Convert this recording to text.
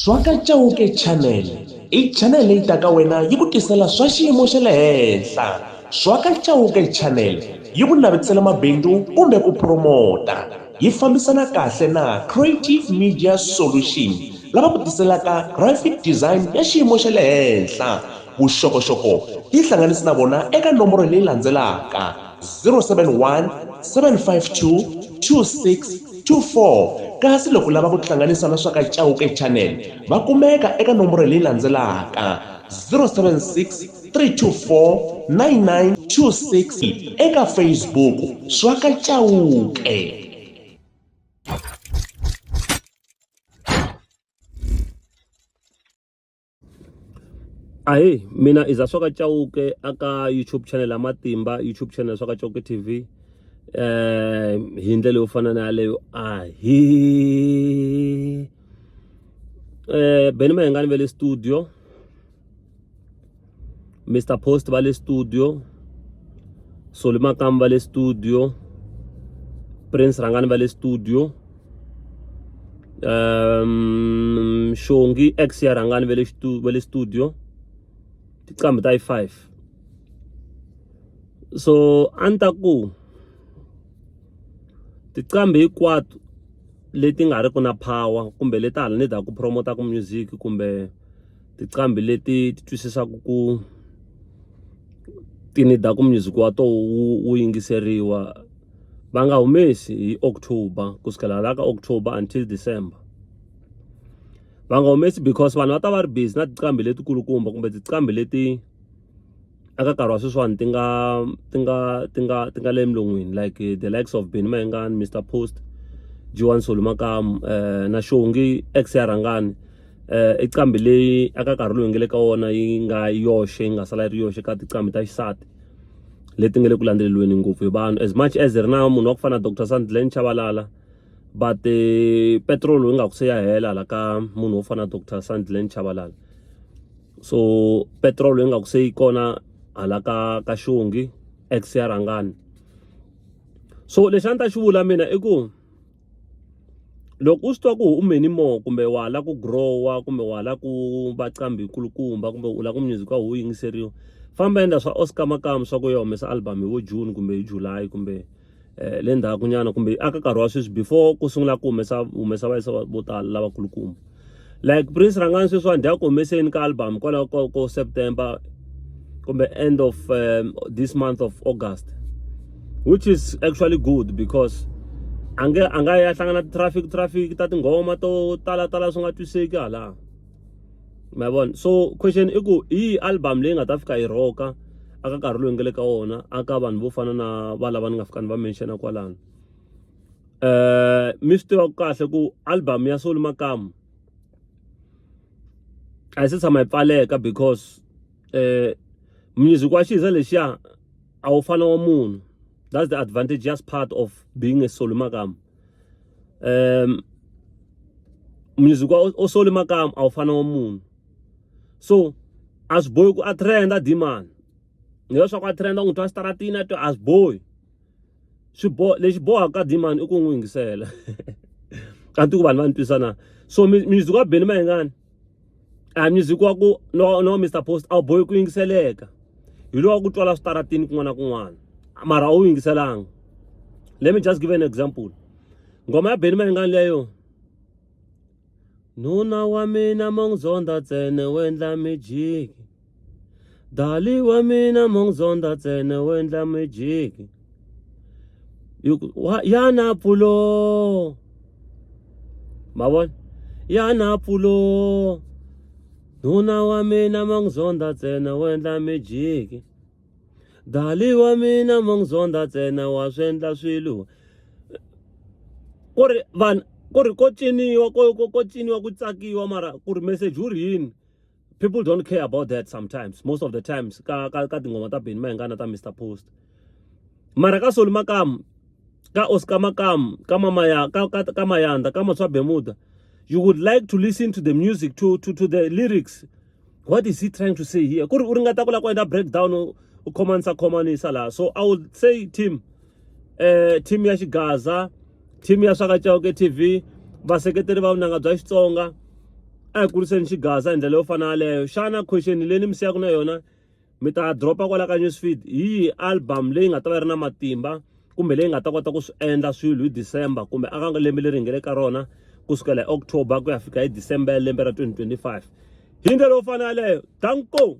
Swaka Chauke Channel i channel leyi taka wena yi ku tisela swa xiyimo xa le henhla. Swaka Chauke Channel yi ku navetisela mabindzu kumbe ku promota, yi fambisana kahle na Creative Media Solution lava ku tiselaka graphic design ya xiyimo xa le henhla. Vuxokoxoko tihlanganisi na vona eka nomboro leyi landzelaka 071 752 2624. Kasi loko lava ku tihlanganisa na Swaka Chauke Channel va kumeka eka nomboro leyi landzelaka 076 324 9926 eka Facebook Swaka Chauke. Ahe, mina iza Swaka Chauke aka YouTube channel Amatimba, YouTube channel Swaka Chauke TV. Hi ndlela yo fana na leyo Benny Mayengani vele studio, Mr Post vale studio, Solly Makam vale studio, Prince Rangani vale studio, Shongi ex ya Rangani vale studio. Tikambi ta 5. So antaku tikambi hikwatu leti nga riki na power kumbe leti hala ni da ku promota ku music kumbe tikambi leti ti twisisaku ku ti nida ku music wa to wu yingiseriwa va nga humesi hi October kusukela la ka October until December. Va nga humesi because vanhu va ta va ri busy na tikambi leti kulukumba kumbe tikambi leti aka nkarhi wa sweswiwani ti nga le emlongwini, like the likes of Benny Mayengani, Mr Post, G1 Solly Makam, na Shongi ex ya Rangani. I tikambi leyi aka nkarhi lowu hi nga le ka wona yi nga yoxe, yi nga sala yi ri yoxe ka tikambi ta xisati leti nga le ku landzeleliweni ngopfu hi vanhu, as much as ri na munhu wa ku fana na Dr Sandile Chabalala, but petrol yi nga ku se ya hela la ka munhu wo fana na Dr Sandile Chabalala. So petrol yi nga ku se yi kona hala ka Shongi ex ya Rangani. So lexi a ni ta xi vula mina i ku loko u swi twa ku u many more kumbe wa la ku growa kumbe wa la ku va qambi kulukumba kumbe u la ku music wa wu yingiseriwa, famba endla swa Oscar Makam swa ku ya humesa album hi June kumbe hi July kumbe le ndzhaku nyana kumbe aka nkarhi wa sweswi before ku sungula ku humesa vayisa vo tala lava kulukumba. Like Prince Rangani sweswi ndi ya ku humeseni ka album kwalaho ko September kumbe end of this month of August, which is actually good because anga ya hlangana traffic ta tinghoma to tala swi nga twiseki hala ma vona. So question i ku hi album leyi nga ta fika yi roka aka nkarhi lowu nga le ka wona aka vanhu vo fana na va lava ni nga fikani va mention kwalano. Mi swi tiva kahle ku album ya Solly Makam a yi se tshama yi pfaleka because music wa xiza lexiya a wu fana wa munhu. That's the advantageous part of being a Solly Makam. Music wa Solly Makam a wu fana wa munhu. So as boy ku a trenda demand ngeyo swa ku a trenda n'wi twa staratini a twa as boy lexi bohaka demand i ku n'wi yingisela kanti ku vanhu va ni twisana. So music wa Benny Mayengani a music wa ku no Mr Post a boy ku yingiseleka hi lo wa ku twala staratini kun'wana na kun'wana mara a wu yingiselanga. Let me just give an example. Ngoma ya Benny Mayengani leyo, nuna wa mina mongzonda tsene wendla mijiki, dali wa mina mongzonda tsene wendla mijiki, yana pulo mavona, yana pulo, nuna wa mina mongzonda tsene wendla mijiki, dali wa mina mongzonda tsene wa swendla swilo kuri vanhu kuri ko ciniwa ku tsakiwa mara ku ri message wu ri yini. People don't care about that sometimes, most of the times ka tingoma ta Benny Mayengani ta Mr Post. Mara ka Solly Makam, ka Oscar Makam, ka Mayanda, ka Maswa Bemuda, you would like to listen to the music, to the lyrics. What is he trying to say here? Kuri uringata kula kwenda breakdown u khomanisa la. So I would say team ya Xigaza, team ya Swaka Chauke TV, vaseketeri va vunanga bya Xitsonga, a hi kuriseni xigaza hi ndlela yo fana yaleyo. Xana question leyi mi siyaka na yona mi ta dropa kwala ka newsfeed hi album leyi nga ta va ri na matimba kumbe leyi nga ta kota ku swi endla swilo hi December kumbe aka lembe leri hi nga le ka rona kusukela hi October ku ya fika hi December lembe ra 2025 hi ndlela yo fana yaleyo. Danko.